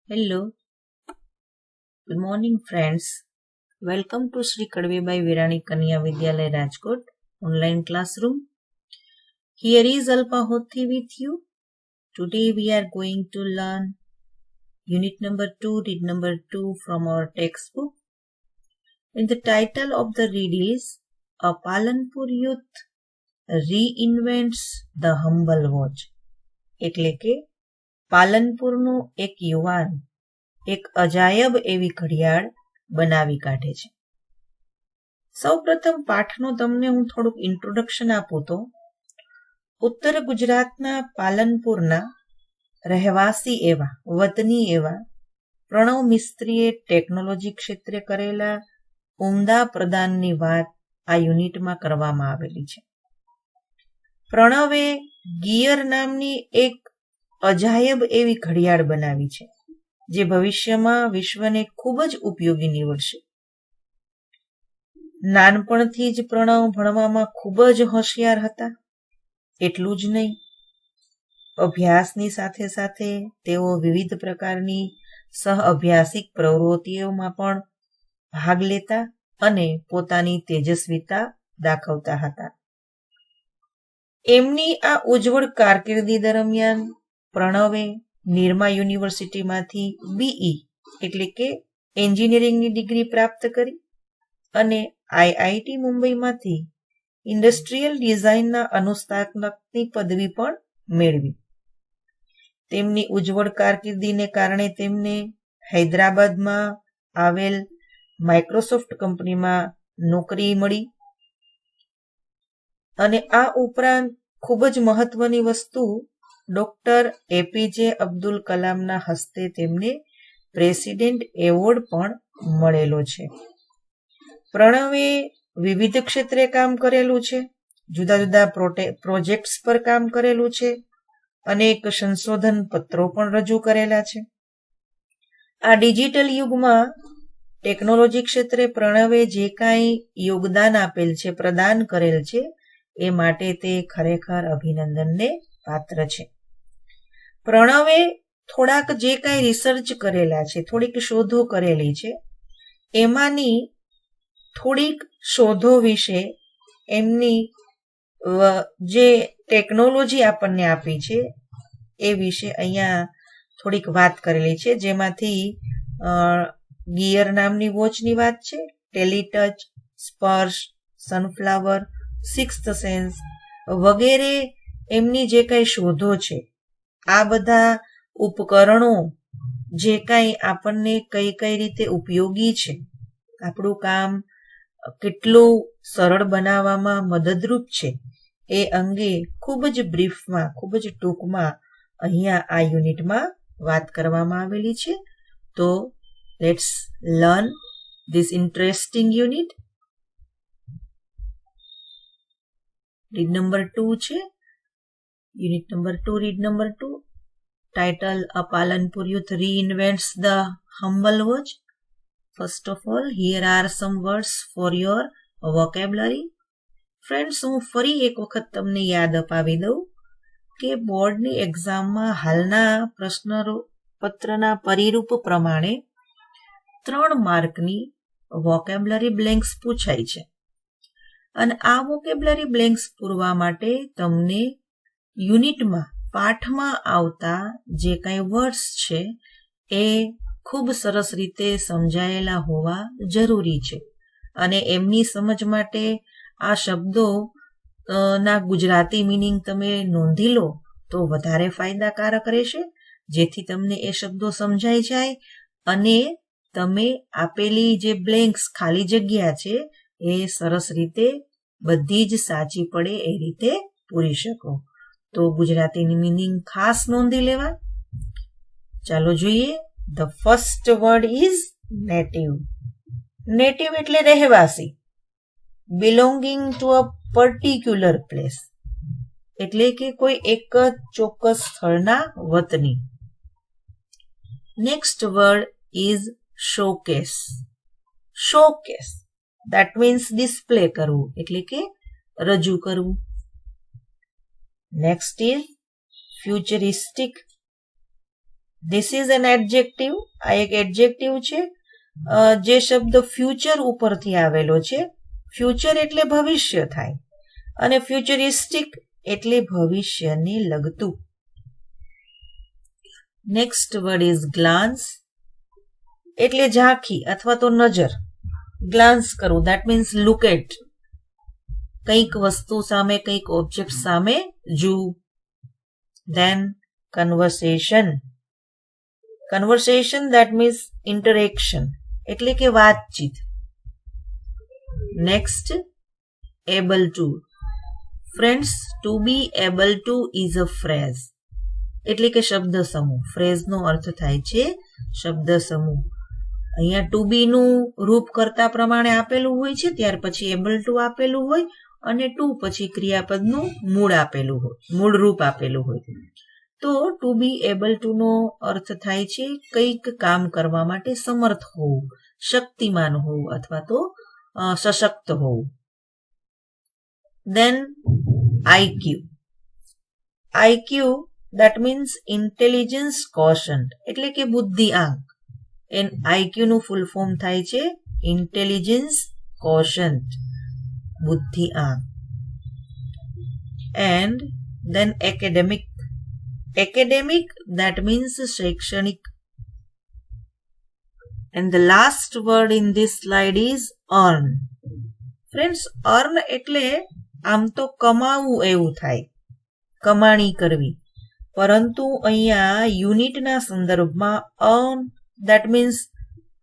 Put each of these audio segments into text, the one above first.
Hello, good morning, friends. Welcome to Sri Kadvebai Virani Kanya Vidyalaya Rajkot online classroom. Here is Alpa Hothi with you. Today we are going to learn unit number 2, read number 2 from our textbook. And the title of the read is A Palanpur Youth Reinvents the Humble Watch. એટલે કે પાલનપુરનો એક યુવાન એક અજાયબ એવી ઘડિયાળ બનાવી કાઢે છે. સૌપ્રથમ પાઠનો તમને હું થોડુંક ઇન્ટ્રોડક્શન આપું તો ઉત્તર ગુજરાતના પાલનપુરના રહેવાસી એવા વતની એવા પ્રણવ મિસ્ત્રીએ ટેકનોલોજી ક્ષેત્રે કરેલા ઉમદા પ્રદાનની વાત આ યુનિટમાં કરવામાં આવેલી છે. પ્રણવે ગિયર નામની એક અજાયબ એવી ઘડિયાળ બનાવી છે જે ભવિષ્યમાં વિશ્વને ખૂબ જ ઉપયોગી નીવડશે. નાનપણથી જ પ્રણવ ભણવામાં ખૂબ જ હોશિયાર હતા. એટલું જ નહીં, અભ્યાસની સાથે સાથે તેઓ વિવિધ પ્રકારની સહઅભ્યાસિક પ્રવૃત્તિઓમાં પણ ભાગ લેતા અને પોતાની તેજસ્વીતા દાખવતા હતા. એમની આ ઉજ્જવળ કારકિર્દી દરમિયાન પ્રણવે નિરમા યુનિવર્સિટીમાંથી બીઈ એટલે કે એન્જિનિયરિંગની ડિગ્રી પ્રાપ્ત કરી અને આઈઆઈટી મુંબઈમાંથી ઇન્ડસ્ટ્રીયલ ડિઝાઇનના અનુસ્નાતકની પદવી પણ મેળવી. તેમની ઉજ્જવળ કારકિર્દીને કારણે તેમને હૈદરાબાદમાં આવેલ માઇક્રોસોફ્ટ કંપનીમાં નોકરી મળી અને આ ઉપરાંત ખૂબ જ મહત્વની વસ્તુ ડોક્ટર એપીજે અબ્દુલ કલામના હસ્તે તેમને પ્રેસિડેન્ટ એવોર્ડ પણ મળેલો છે. પ્રણવે વિવિધ ક્ષેત્રે કામ કરેલું છે, જુદા જુદા પ્રોજેક્ટ્સ પર કામ કરેલું છે, અનેક સંશોધન પત્રો પણ રજૂ કરેલા છે. આ ડિજિટલ યુગમાં ટેકનોલોજી ક્ષેત્રે પ્રણવે જે કાંઈ યોગદાન આપેલ છે, પ્રદાન કરેલ છે, એ માટે તે ખરેખર અભિનંદનને પાત્ર છે. પ્રણવે થોડાક જે કાંઈ રિસર્ચ કરેલા છે, થોડીક શોધો કરેલી છે, એમાંની થોડીક શોધો વિશે એમની જે ટેકનોલોજી આપણને આપી છે એ વિશે અહીંયા થોડીક વાત કરેલી છે, જેમાંથી ગિયર નામની વોચની વાત છે, ટેલિટચ, સ્પર્શ, સનફ્લાવર, સિક્સ્થ સેન્સ વગેરે એમની જે કાંઈ શોધો છે, આ બધા ઉપકરણો જે કાંઈ આપણને કઈ કઈ રીતે ઉપયોગી છે, આપણું કામ કેટલું સરળ બનાવવામાં મદદરૂપ છે, એ અંગે ખૂબ જ બ્રીફમાં, ખૂબ જ ટૂંકમાં અહીંયા આ યુનિટમાં વાત કરવામાં આવેલી છે. તો let's learn this interesting unit. Read number 2 છે. Unit number 2, read number 2. Title: A Palanpur Youth Reinvents the Humble Watch. First of all, here are some words for your vocabulary. Friends, હું ફરી એક વખત તમને યાદ અપાવી દઉં કે બોર્ડની એક્ઝામમાં હાલના પ્રશ્નપત્રના પરિરૂપ પ્રમાણે 3 માર્કની વોકેબ્યુલરી બ્લેન્ક્સ પૂછાય છે અને આ વોકેબ્યુલરી બ્લેન્ક્સ પૂરવા માટે તમને યુનિટમાં પાઠમાં આવતા જે કાંઈ વર્ડ્સ છે એ ખૂબ સરસ રીતે સમજાયેલા હોવા જરૂરી છે અને એમની સમજ માટે આ શબ્દો ના ગુજરાતી મિનિંગ તમે નોંધી લો તો વધારે ફાયદાકારક રહેશે, જેથી તમને એ શબ્દો સમજાઈ જાય અને તમે આપેલી જે બ્લેન્ક્સ ખાલી જગ્યા છે એ સરસ રીતે બધી જ સાચી પડે એ રીતે પૂરી શકો. તો ગુજરાતીની મિનિંગ ખાસ નોંધી લેવા. ચાલો જોઈએ. The first word is native. Native એટલે રહેવાસી, belonging to a particular place એટલે કે કોઈ એક ચોક્કસ સ્થળના વતની. Next word is showcase. Showcase that means display કરવું એટલે કે રજૂ કરવું. Next is futuristic. This is an adjective. આ એક એડજેક્ટિવ છે જે શબ્દ ફ્યુચર ઉપરથી આવેલો છે. ફ્યુચર એટલે ભવિષ્ય થાય અને ફ્યુચરિસ્ટિક એટલે ભવિષ્યને લગતું. નેક્સ્ટ વર્ડ ઇઝ ગ્લાન્સ, એટલે ઝાંખી અથવા તો નજર. ગ્લાન્સ કરવું, દેટ મીન્સ લુક એટ. કંઈક વસ્તુ સામે, કંઈક ઓબ્જેક્ટ સામે જોવું. Then conversation. Conversation that means interaction, એટલે કે વાતચીત. Next able to. Friends, to be able to is a phrase, એટલે કે શબ્દ સમૂહ. ફ્રેઝનો અર્થ થાય છે શબ્દ સમૂહ. અહીંયા ટુ બી નું રૂપ કર્તા પ્રમાણે આપેલું હોય છે, ત્યાર પછી એબલ ટુ આપેલું હોય અને ટુ પછી ક્રિયાપદનું મૂળ આપેલું હોય, મૂળ રૂપ આપેલું હોય. તો ટુ બી એબલ ટુ નો અર્થ થાય છે કંઈક કામ કરવા માટે સમર્થ હોવું, શક્તિમાન હોવું અથવા તો સશક્ત હોવું. Then IQ. IQ that means intelligence quotient, એટલે કે બુદ્ધિઆંક. આઈક્યુ નું ફૂલ ફોર્મ થાય છે ઇન્ટેલિજન્સ કોશન્ટ, બુદ્ધિઆંક. And then academic. Academic that means શૈક્ષણિક. And the last word in this slide is earn. Friends, earn એટલે આમ તો કમાવું એવું થાય, કમાણી કરવી. પરંતુ અહીંયા યુનિટના સંદર્ભમાં earn that means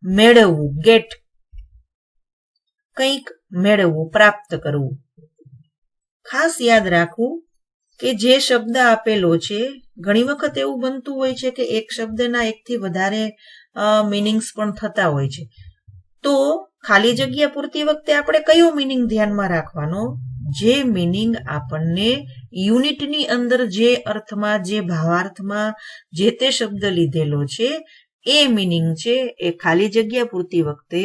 મેળવવું, get. કંઈક મેળવવું, પ્રાપ્ત કરવું. ખાસ યાદ રાખવું કે જે શબ્દ આપેલો છે, ઘણી વખત એવું બનતું હોય છે કે એક શબ્દના એકથી વધારે મિનિંગ્સ પણ થતા હોય છે. તો ખાલી જગ્યા પૂરતી વખતે આપણે કયો મિનિંગ ધ્યાનમાં રાખવાનો? જે મિનિંગ આપણને યુનિટની અંદર જે અર્થમાં, જે ભાવાર્થમાં જે તે શબ્દ લીધેલો છે એ મિનિંગ છે, એ ખાલી જગ્યા પૂરતી વખતે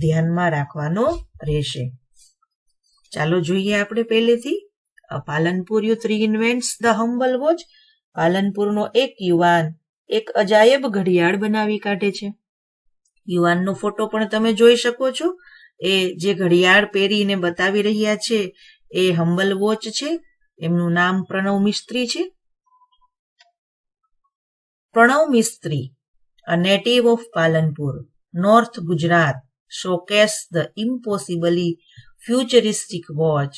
ધ્યાનમાં રાખવાનો રહેશે. ચાલો જોઈએ આપણે પહેલેથી. Palanpur youth reinvents the humble watch. પાલનપુરનો એક યુવાન એક અજાયબ ઘડિયાળ બનાવી કાઢે છે. યુવાનનો ફોટો પણ તમે જોઈ શકો છો. એ જે ઘડિયાળ પહેરીને બતાવી રહ્યા છે એ હમ્બલ વોચ છે. એમનું નામ પ્રણવ મિસ્ત્રી છે. પ્રણવ મિસ્ત્રી, a native of Palanpur, North Gujarat, showcased the impossibly futuristic watch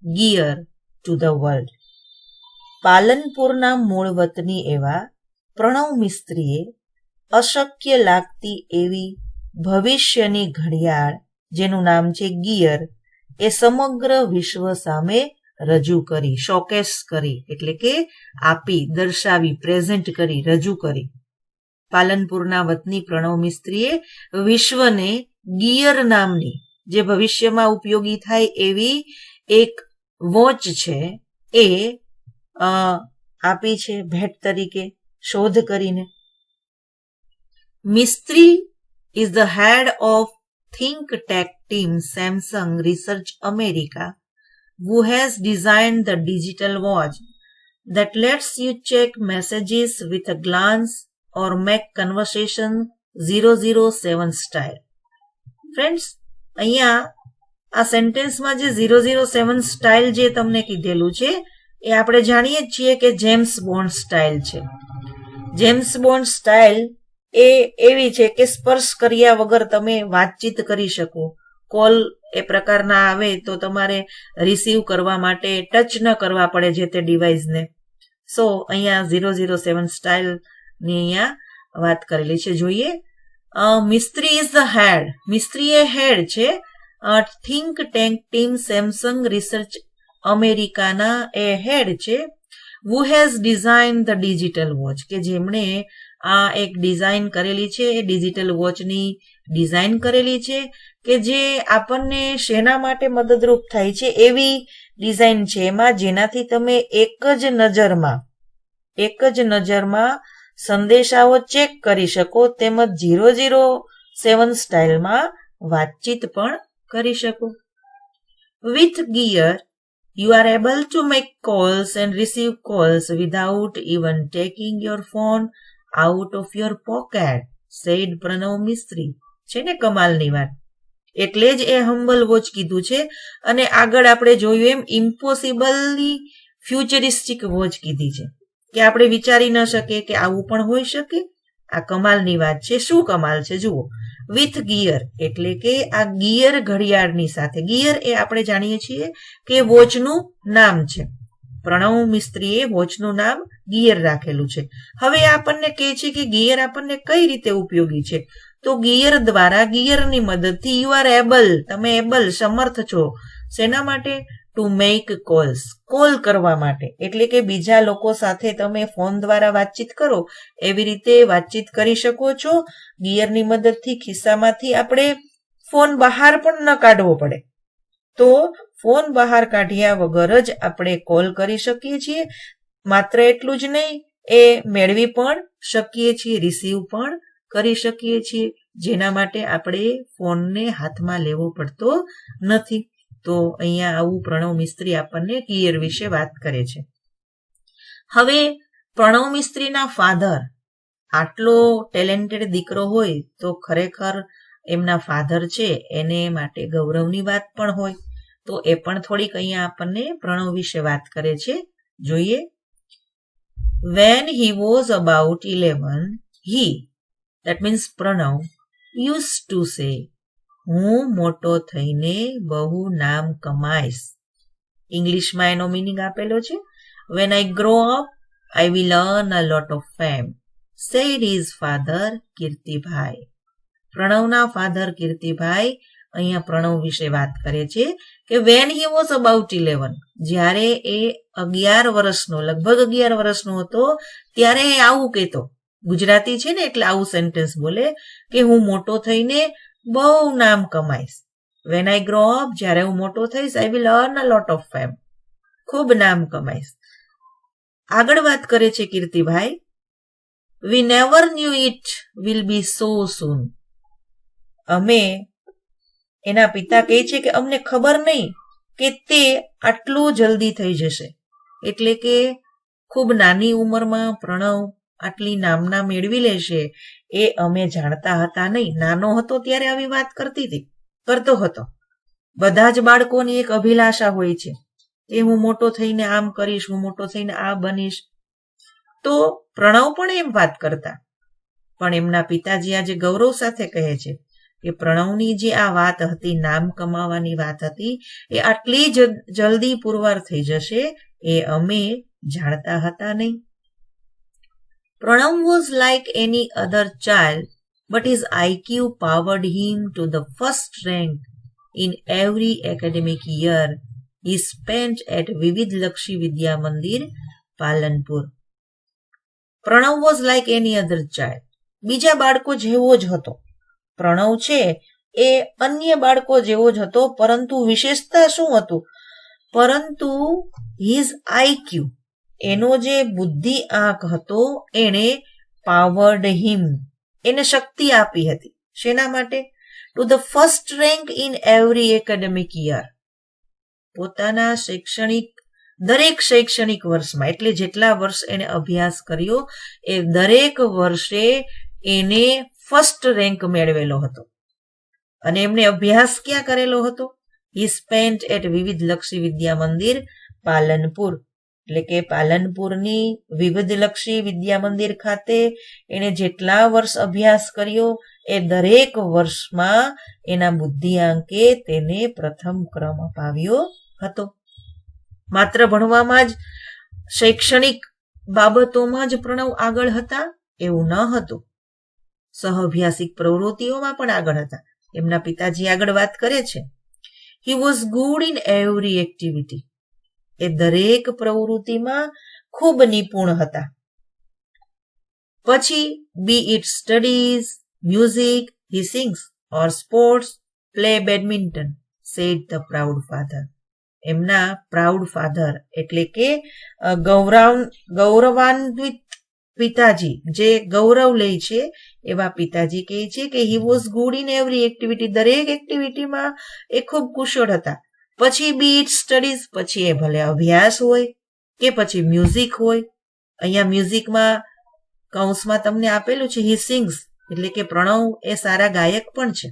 gear to the world. પાલનપુરના મૂળ વતની એવા પ્રણવ મિસ્ત્રીએ અશક્ય લાગતી એવી ભવિષ્યની ઘડિયાળ, જેનું નામ છે ગિયર, એ સમગ્ર વિશ્વ સામે રજૂ કરી. શોકેસ કરી એટલે કે આપી, દર્શાવી, પ્રેઝન્ટ કરી, રજૂ કરી. પાલનપુરના વતની પ્રણવ મિસ્ત્રીએ વિશ્વને ગિયર નામની, જે ભવિષ્યમાં ઉપયોગી થાય એવી એક વોચ છે એ આપી છે ભેટ તરીકે, શોધ કરીને. મિસ્ત્રી is the head of think tank team Samsung Research America, who has designed the digital watch that lets you check messages with a glance or make conversation 007 style. Friends, અહીંયા આ સેન્ટેન્સમાં જે 007 સ્ટાઇલ જે તમને કીધેલું છે એ આપણે જાણીએ જ છીએ કે જેમ્સ બોન્ડ સ્ટાઇલ છે. જેમ્સ બોન્ડ સ્ટાઇલ એ એવી છે કે સ્પર્શ કર્યા વગર તમે વાતચીત કરી શકો. કોલ એ પ્રકારના આવે તો તમારે રિસીવ કરવા માટે ટચ ન કરવા પડે જે તે ડિવાઇસને. સો અહીંયા 007 સ્ટાઇલની અહીંયા વાત કરેલી છે. જોઈએ, મિસ્ત્રી ઇઝ ધ હેડ. મિસ્ત્રી એ હેડ છે think tank team Samsung research અમેરિકાના એ હેડ છે. who has designed the digital watch, કે જેમણે આ એક ડિઝાઇન કરેલી છે, એ ડિજિટલ વોચની ડિઝાઇન કરેલી છે કે જે આપણને શેના માટે મદદરૂપ થાય છે એવી ડિઝાઇન છે એમાં, જેનાથી તમે એક જ નજરમાં સંદેશાઓ ચેક કરી શકો, તેમજ 007 સ્ટાઇલમાં વાતચીત પણ કરી શકો. With gear, you are able to make calls and receive calls without even taking your phone out of your pocket, said Pranav Mistry. છે ને કમાલની વાત. એટલે જ એ હમ્બલ વોચ કીધું છે. અને આગળ આપણે જોયું એમ ઇમ્પોસિબલની ફ્યુચરિસ્ટિક વોચ કીધી છે કે આપણે વિચારી ન શકીએ કે આવું પણ હોઈ શકે. આ કમાલની વાત છે. શું કમાલ છે જુઓ. વિથ ગિયર એટલે કે આ ગિયર ઘડિયાળની સાથે. ગિયર એ આપણે જાણીએ છીએ કે વોચનું નામ છે. પ્રણવ મિસ્ત્રીએ વોચનું નામ ગિયર રાખેલું છે. હવે આપણને કહે છે કે ગિયર આપણને કઈ રીતે ઉપયોગી છે. તો ગિયર દ્વારા, ગિયરની મદદથી યુ આર એબલ, તમે એબલ, સમર્થ છો. શેના માટે? ટુ મેક કોલ્સ, કોલ કરવા માટે. એટલે કે બીજા લોકો સાથે તમે ફોન દ્વારા વાતચીત કરો એવી રીતે વાતચીત કરી શકો છો. ગિયરની મદદથી ખિસ્સામાંથી આપણે ફોન બહાર પણ ન કાઢવો પડે. તો ફોન બહાર કાઢ્યા વગર જ આપણે કોલ કરી શકીએ છીએ. માત્ર એટલું જ નહીં, એ મેળવી પણ શકીએ છીએ, રિસીવ પણ કરી શકીએ છીએ, જેના માટે આપણે ફોનને હાથમાં લેવો પડતો નથી. તો અહીંયા આવું પ્રણવ મિસ્ત્રી આપણને ગિયર વિશે વાત કરે છે. હવે પ્રણવ મિસ્ત્રીના ફાધર, આટલો ટેલેન્ટેડ દીકરો હોય તો ખરેખર એમના ફાધર છે એને માટે ગૌરવની વાત પણ હોય. તો એ પણ થોડીક અહીંયા આપણને પ્રણવ વિશે વાત કરે છે. જોઈએ. When he was about 11, he, that means Pranab, used to say, હું મોટો થઈને બહુ નામ કમાઈશ. ઇંગ્લિશમાં એનો મિનિંગ આપેલો છે. When I grow up, I will earn a lot of fame, said his father Kirtibhai. પ્રણવના ફાધર કીર્તિભાઈ અહીંયા પ્રણવ વિશે વાત કરે છે કે when he was about 11, જ્યારે એ 11 વર્ષનો, લગભગ 11 વર્ષનો હતો ત્યારે એ આવું કહેતો. ગુજરાતી છે ને એટલે આવું સેન્ટેન્સ બોલે કે હું મોટો થઈને બહુ નામ કમાઈશ. When I grow up, જ્યારે હું મોટો થઈશ, I will earn a lot of fame, ખૂબ નામ કમાઈશ. આગળ વાત કરે છે Kirtibhai. We never knew it will be so soon. અમે, એના પિતા કહે છે કે અમને ખબર નહીં કે તે આટલું જલ્દી થઈ જશે. એટલે કે ખૂબ નાની ઉંમરમાં પ્રણવ આટલી નામના મેળવી લેશે એ અમે જાણતા હતા નહીં. નાનો હતો ત્યારે આવી વાત કરતો હતો. બધા જ બાળકોની એક અભિલાષા હોય છે કે હું મોટો થઈને આમ કરીશ, હું મોટો થઈને આ બનીશ. તો પ્રણવ પણ એમ વાત કરતા. પણ એમના પિતાજી આજે ગૌરવ સાથે કહે છે કે પ્રણવની જે આ વાત હતી, નામ કમાવાની વાત હતી, એ આટલી જલ્દી પુરવાર થઈ જશે એ અમે જાણતા હતા નહીં. Pranav was like any other child, but his IQ powered him to the first rank in every academic year he spent at Vividhlakshi Vidya Mandir, Palanpur. Pranav was like any other child, બીજા બાળકો જેવો જ હતો. પ્રણવ છે એ અન્ય બાળકો જેવો જ હતો, પરંતુ વિશેષતા શું હતું? પરંતુ હિઝ IQ, એનો જે બુદ્ધિ આંક હતો, એને પાવર્ડ હિમ, એને શક્તિ આપી હતી. શેના માટે? To the first rank in every academic year, પોતાના દરેક શૈક્ષણિક વર્ષમાં, એટલે જેટલા વર્ષ એને અભ્યાસ કર્યો એ દરેક વર્ષે એને ફર્સ્ટ રેન્ક મેળવેલો હતો. અને એમને અભ્યાસ ક્યાં કરેલો હતો? હી સ્પેન્ટ એટ વિવિધલક્ષી વિદ્યા મંદિર, પાલનપુર. એટલે કે પાલનપુરની વિવિધલક્ષી વિદ્યા મંદિર ખાતે એને જેટલા વર્ષ અભ્યાસ કર્યો એ દરેક વર્ષમાં એના બુદ્ધિઆંકે તેને પ્રથમ ક્રમ અપાવ્યો હતો. માત્ર ભણવામાં જ, શૈક્ષણિક બાબતોમાં જ પ્રણવ આગળ હતા એવું ન હતું. સહઅભ્યાસિક પ્રવૃત્તિઓમાં પણ આગળ હતા. એમના પિતાજી આગળ વાત કરે છે. He was good in every activity, એ દરેક પ્રવૃત્તિમાં ખૂબ નિપુણ હતા. પછી be it studies, music, he sings or sports, play badminton, said the proud father. એમના પ્રાઉડ ફાધર એટલે કે ગૌરવાન્વિત પિતાજી, જે ગૌરવ લે છે એવા પિતાજી કહે છે કે હી was good in every activity, દરેક એક્ટિવિટીમાં એ ખૂબ કુશળ હતા. પછી બી ઇટ સ્ટડીઝ, પછી એ ભલે અભ્યાસ હોય કે પછી મ્યુઝિક હોય. અહીંયા મ્યુઝિકમાં કૌંસમાં તમને આપેલું છે હી સિંગ્સ, એટલે કે પ્રણવ એ સારા ગાયક પણ છે.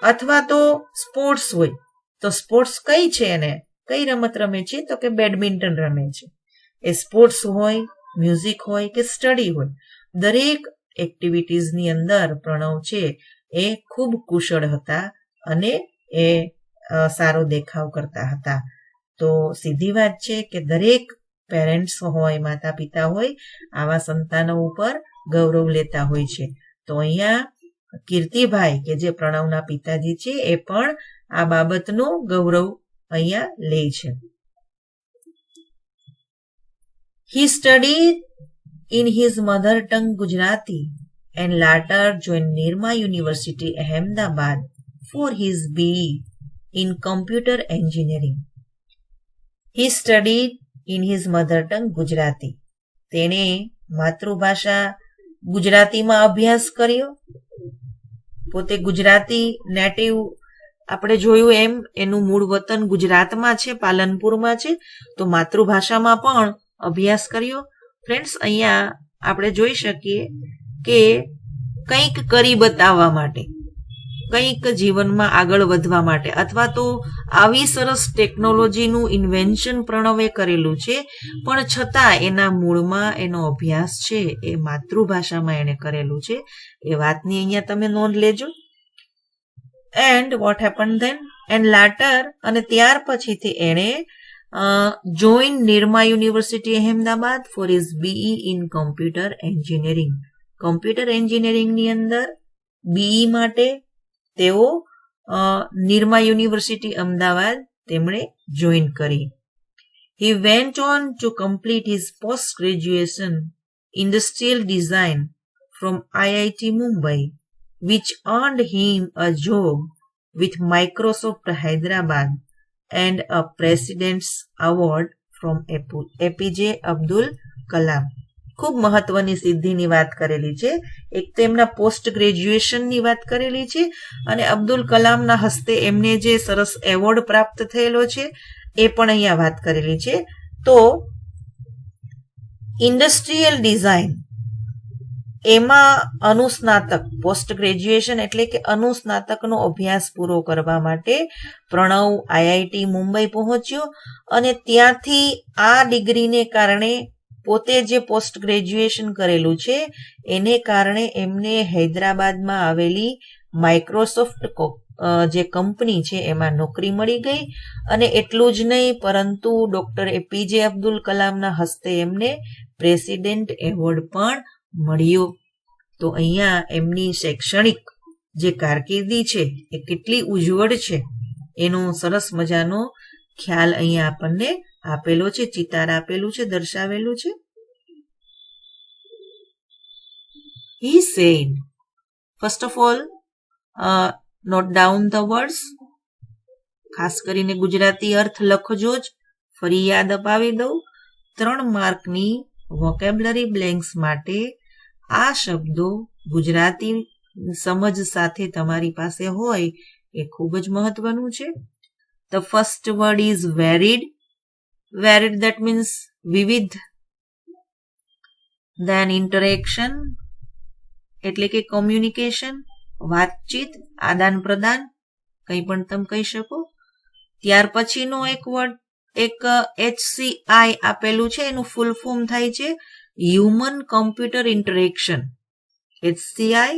અથવા તો સ્પોર્ટ્સ હોય તો સ્પોર્ટ્સ કઈ છે, એને કઈ રમત રમે છે, તો કે બેડમિન્ટન રમે છે. એ સ્પોર્ટ્સ હોય, મ્યુઝિક હોય કે સ્ટડી હોય, દરેક એક્ટિવિટીઝની અંદર પ્રણવ છે એ ખૂબ કુશળ હતા અને એ સારો દેખાવ કરતા હતા. તો સીધી વાત છે કે દરેક પેરેન્ટ્સ હોય, માતા પિતા હોય, આવા સંતાનો ઉપર ગૌરવ લેતા હોય છે. તો અહીંયા કીર્તિભાઈ કે જે પ્રણવના પિતાજી છે એ પણ આ બાબતનું ગૌરવ અહીંયા લે છે. He studied in his mother tongue Gujarati and later joined Nirma University, Ahmedabad for his BE in computer engineering. He studied in his mother tongue Gujarati. તેણે માતૃભાષા ગુજરાતીમાં અભ્યાસ કર્યો. પોતે ગુજરાતી નેટિવ, આપણે જોયું એમ એનું મૂળ વતન ગુજરાતમાં છે, પાલનપુરમાં છે, તો માતૃભાષામાં પણ અભ્યાસ કર્યો. ફ્રેન્ડ્સ, અહીંયા આપણે જોઈ શકીએ કે કંઈક કરી બતાવવા માટે, કંઈક જીવનમાં આગળ વધવા માટે, અથવા તો આવી સરસ ટેકનોલોજીનું ઇન્વેન્શન પ્રણવે કરેલું છે, પણ છતાં એના મૂળમાં એનો અભ્યાસ છે એ માતૃભાષામાં એને કરેલું છે. એ વાતની અહીંયા તમે નોંધ લેજો. And what happen then, and later, અને ત્યાર પછીથી એણે join Nirma university Ahmedabad for his BE in computer engineering. Computer એન્જિનિયરિંગની અંદર બીઈ માટે તેઓ નિરમા યુનિવર્સિટી અમદાવાદ તેમણે જોઈન કરી. He went on to complete his post-graduation industrial design from IIT Mumbai, which earned him a job with Microsoft Hyderabad and a President's Award from APJ Abdul Kalam. ખૂબ મહત્વની સિદ્ધિની વાત કરેલી છે. એક તો એમના પોસ્ટ ગ્રેજ્યુએશનની વાત કરેલી છે, અને અબ્દુલ કલામના હસ્તે એમને જે સરસ એવોર્ડ પ્રાપ્ત થયેલો છે એ પણ અહીંયા વાત કરેલી છે. તો ઇન્ડસ્ટ્રીયલ ડિઝાઇન એમાં અનુસ્નાતક, પોસ્ટ ગ્રેજ્યુએશન એટલે કે અનુસ્નાતકનો અભ્યાસ પૂરો કરવા માટે પ્રણવ આઈઆઈટી મુંબઈ પહોંચ્યો, અને ત્યાંથી આ ડિગ્રીને કારણે, પોતે જે પોસ્ટ ગ્રેજ્યુએશન કરેલું છે એને કારણે એમને હૈદરાબાદમાં આવેલી માઇક્રોસોફ્ટ જે કંપની છે એમાં નોકરી મળી ગઈ. અને એટલું જ નહીં, પરંતુ ડોક્ટર એપીજે અબ્દુલ કલામના હસ્તે એમને પ્રેસિડેન્ટ એવોર્ડ પણ મળ્યો. તો અહીંયા એમની શૈક્ષણિક જે કારકિર્દી છે એ કેટલી ઉજ્જવળ છે એનો સરસ મજાનો ખ્યાલ અહીંયા આપણને આપેલો છે, ચિતાર આપેલું છે, દર્શાવેલું છે. He said, first of all, note down the words. ખાસ કરીને ગુજરાતી અર્થ લખજો જ. ફરી યાદ અપાવી દઉં, 3 માર્કની વોકેબ્યુલરી બ્લેન્ક્સ માટે આ શબ્દો ગુજરાતી સમજ સાથે તમારી પાસે હોય એ ખૂબ જ મહત્વનું છે. The first word is varied. Varied, that means વિવિધ. Then interaction એટલે કે કોમ્યુનિકેશન, વાતચીત, આદાન પ્રદાન, કંઈ પણ તમે કહી શકો. ત્યાર પછીનો એક વર્ડ, એક HCI આપેલું છે, એનું ફૂલ ફોર્મ થાય છે human computer interaction. HCI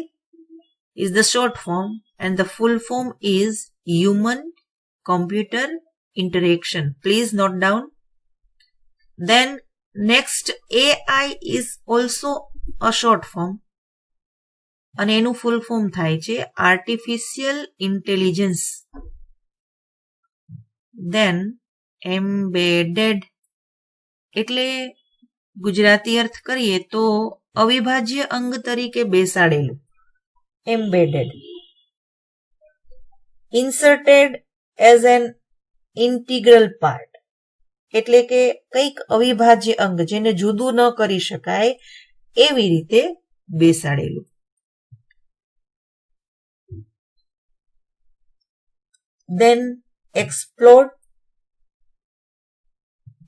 is the short form and the full form is human computer interaction. Please note down. Then next, AI is also a short form, અને એનું ફૂલ ફોર્મ થાય છે આર્ટિફિશિયલ ઇન્ટેલિજન્સ. Then embedded એટલે ગુજરાતી અર્થ કરીએ તો અવિભાજ્ય અંગ તરીકે બેસાડેલું, embedded. Inserted as an integral part એટલે કે કંઈક અવિભાજ્ય અંગ જેને જુદું ન કરી શકાય એવી રીતે બેસાડેલું. Then explore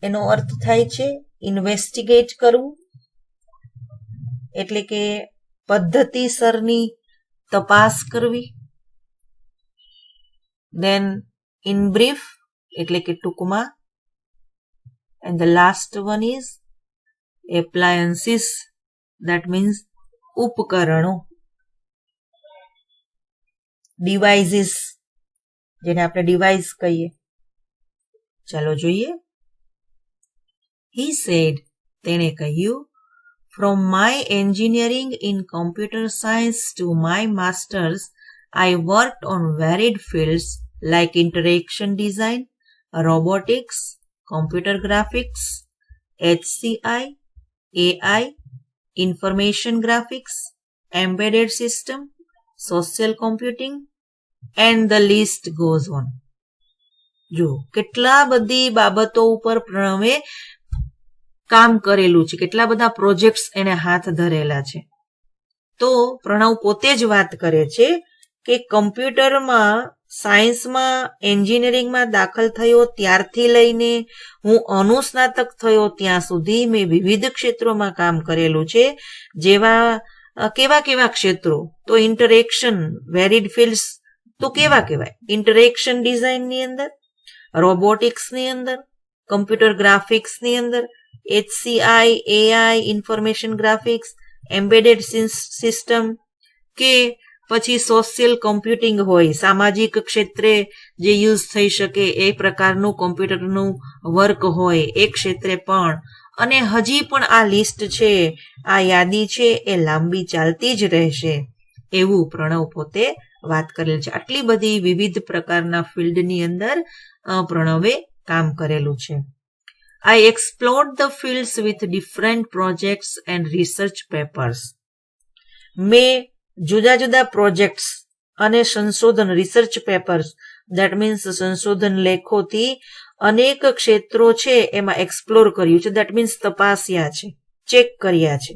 એનો અર્થ થાય છે ઇન્વેસ્ટિગેટ કરવું. એટલે કે પદ્ધતિસરની તપાસ કરવી. Then in brief એટલે કે ટૂંકમાં. And the last one is appliances, that means ઉપકરણો. devices જેને આપણે ડિવાઇસ કહીએ. ચાલો જોઈએ. He said, તેણે કહ્યું, from my engineering in computer science to my masters, I worked on varied fields like interaction design, robotics, computer graphics, HCI, AI, information graphics, embedded system, social computing, and the list goes on. જો કેટલા બધી બાબતો ઉપર પ્રણવે કામ કરેલું છે, કેટલા બધા પ્રોજેક્ટ્સ એને હાથ ધરેલા છે. તો પ્રણવ પોતે જ વાત કરે છે કે કમ્પ્યુટરમાં, સાયન્સમાં, એન્જિનિયરિંગમાં દાખલ થયો ત્યારથી લઈને હું અનુસ્નાતક થયો ત્યાં સુધી મેં વિવિધ ક્ષેત્રોમાં કામ કરેલું છે. કેવા કેવા ક્ષેત્રો? તો ઇન્ટરેક્શન, વેરીડ ફિલ્ડ્સ તો કેવા કહેવાય? ઇન્ટરેક્શન ડિઝાઇનની અંદર, રોબોટિક્સની અંદર, કમ્પ્યુટર ગ્રાફિક્સની અંદર, HCI, AI, information graphics, embedded system, કે પછી સોશિયલ કોમ્પ્યુટિંગ હોય, સામાજિક ક્ષેત્રે જે યુઝ થઈ શકે એ પ્રકારનું કોમ્પ્યુટરનું વર્ક હોય એ ક્ષેત્રે પણ. અને હજી પણ આ લિસ્ટ છે, આ યાદી છે એ લાંબી ચાલતી જ રહેશે એવું પ્રણવ પોતે વાત કરેલ છે. આટલી બધી વિવિધ પ્રકારના ફિલ્ડની અંદર પ્રણવે કામ કરેલું છે. I explored the fields with different projects and research papers. મેં જુદા જુદા પ્રોજેક્ટ્સ અને સંશોધન, રિસર્ચ પેપર્સ, દેટ મીન્સ સંશોધન લેખોથી અનેક ક્ષેત્રો છે એમાં એક્સપ્લોર કર્યું છે, દેટ મીન્સ તપાસ્યા છે, ચેક કર્યા છે.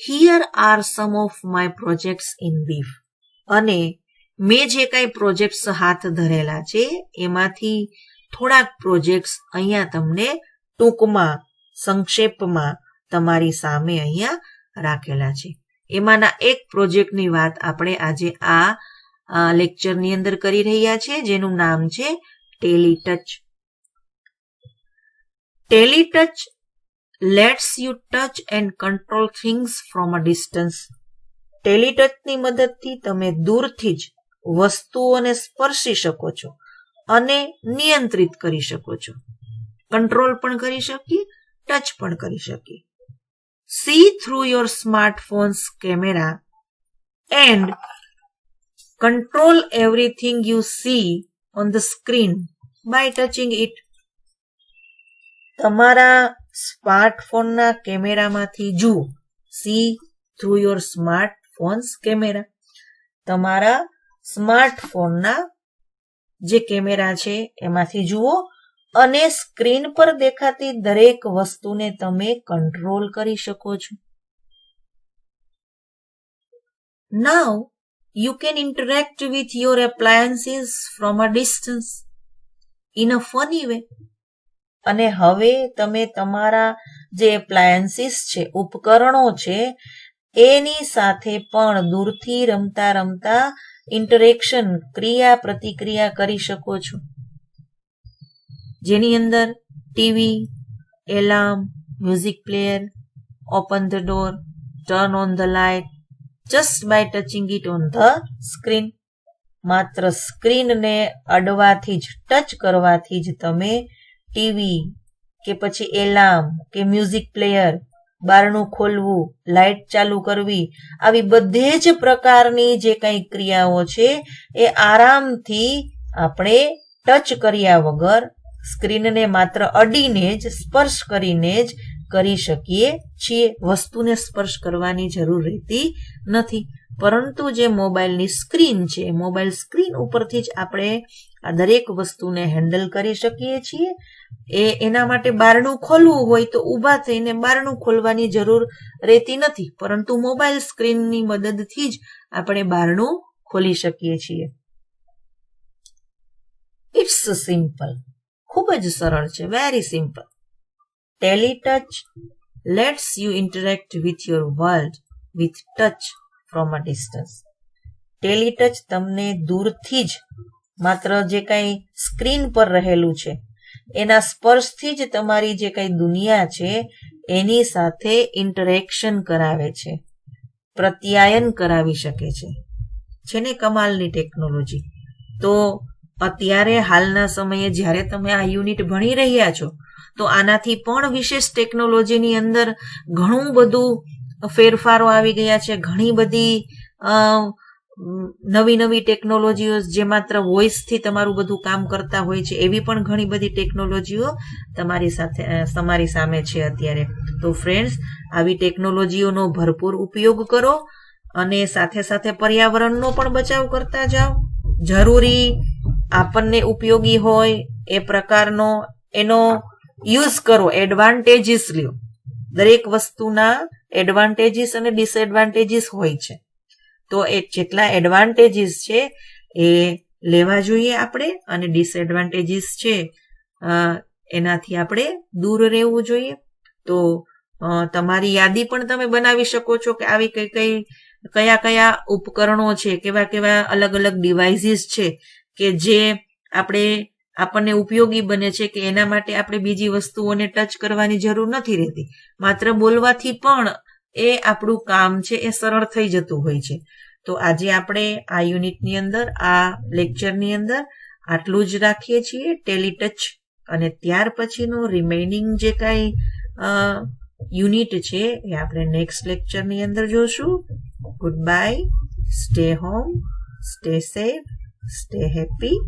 Here are some of my projects in brief. અને મેં જે કાંઈ પ્રોજેક્ટ્સ હાથ ધરેલા છે એમાંથી થોડાક પ્રોજેક્ટ્સ અહીંયા તમને ટૂંકમાં, સંક્ષેપમાં તમારી સામે અહીંયા રાખેલા છે. એમાંના એક પ્રોજેક્ટની વાત આપણે આજે આ લેક્ચરની અંદર કરી રહ્યા છીએ, જેનું નામ છે ટેલીટચ. ટેલીટચ lets you touch and control things from a distance. ટેલીટચની મદદથી તમે દૂરથી જ વસ્તુઓને સ્પર્શી શકો છો અને નિયંત્રિત કરી શકો છો. કંટ્રોલ પણ કરી શકીએ, ટચ પણ કરી શકીએ. See through your smartphone's camera and control everything you see on the screen by touching it. તમારા સ્માર્ટફોનના કેમેરામાંથી જુઓ. See through your smartphone's camera. તમારા સ્માર્ટફોનના જે કેમેરા છે એમાંથી જુઓ અને સ્ક્રીન પર દેખાતી દરેક વસ્તુને તમે કંટ્રોલ કરી શકો છો. Now you can interact with your appliances from a distance in a funny way. અને હવે તમે તમારા જે એપ્લાયન્સીસ છે, ઉપકરણો છે, એની સાથે પણ દૂરથી રમતા રમતા ઇન્ટરેક્શન, ક્રિયા પ્રતિક્રિયા કરી શકો છો. જેની અંદર TV, alarm, music player, open the door, turn on the light, just by touching it on the screen. માત્ર સ્ક્રીનને અડવાથી જ, ટચ કરવાથી જ તમે ટીવી કે પછી એલાર્મ કે મ્યુઝિક પ્લેયર, બારણું ખોલવું, લાઇટ ચાલુ કરવી, આવી બધી જ પ્રકારની જે કંઈ ક્રિયાઓ છે એ આરામથી આપણે ટચ કર્યા વગર, સ્ક્રીનને માત્ર અડીને જ, સ્પર્શ કરીને જ કરી શકીએ છીએ. વસ્તુને સ્પર્શ કરવાની જરૂર રહેતી નથી. પરંતુ જે મોબાઈલની સ્ક્રીન છે, મોબાઈલ સ્ક્રીન ઉપરથી જ આપણે આ દરેક વસ્તુને હેન્ડલ કરી શકીએ છીએ. એના માટે બારણું ખોલવું હોય તો ઊભા થઈને બારણું ખોલવાની જરૂર રહેતી નથી, પરંતુ મોબાઈલ સ્ક્રીનની મદદથી જ આપણે બારણું ખોલી શકીએ છીએ. ઇટ્સ સિમ્પલ, ખૂબ જ સરળ છે, very simple. Teletouch lets you interact with your world with touch from a distance. ટેલિટચ તમને દૂરથી જ માત્ર જે કંઈ સ્ક્રીન પર રહેલું છે એના સ્પર્શથી જ તમારી જે કંઈ દુનિયા છે એની સાથે ઇન્ટરેક્શન કરાવે છે, પ્રત્યાયન કરાવી શકે છે ને કમાલની ટેકનોલોજી. તો અત્યારે હાલના સમયે જ્યારે તમે આ યુનિટ ભણી રહ્યા છો તો આનાથી પણ વિશેષ ટેકનોલોજીની અંદર ઘણું બધું ફેરફારો આવી ગયા છે. ઘણી બધી નવી નવી ટેકનોલોજીઓ જે માત્ર વોઇસથી તમારું બધું કામ કરતા હોય છે એવી પણ ઘણી બધી ટેકનોલોજીઓ તમારી સામે છે અત્યારે. તો ફ્રેન્ડ્સ, આવી ટેકનોલોજીઓનો ભરપૂર ઉપયોગ કરો અને સાથે સાથે પર્યાવરણનો પણ બચાવ કરતા જાઓ. જરૂરી આપણને ઉપયોગી હોય એ પ્રકારનો એનો યુઝ કરો, એડવાન્ટેજીસ લ્યો. દરેક વસ્તુના એડવાન્ટેજીસ અને ડિસએડવાન્ટેજીસ હોય છે. તો એ જેટલા એડવાન્ટેજીસ છે એ લેવા જોઈએ આપણે, અને ડિસએડવાન્ટેજીસ છે એનાથી આપણે દૂર રહેવું જોઈએ. તો તમારી યાદી પણ તમે બનાવી શકો છો કે આવી કયા કયા ઉપકરણો છે, કેવા કેવા અલગ અલગ ડિવાઇસીસ છે કે જે આપણને ઉપયોગી બને છે, કે એના માટે આપણે બીજી વસ્તુઓને ટચ કરવાની જરૂર નથી રહેતી. માત્ર બોલવાથી પણ એ આપણું કામ છે એ સરળ થઈ જતું હોય છે. તો આજે આપણે આ યુનિટની અંદર, આ લેક્ચરની અંદર આટલું જ રાખીએ છીએ, ટેલિટચ. અને ત્યાર પછીનું રિમેઇનિંગ જે કાંઈ યુનિટ છે એ આપણે નેક્સ્ટ લેક્ચરની અંદર જોશું. Good bye, stay home, stay safe, stay happy.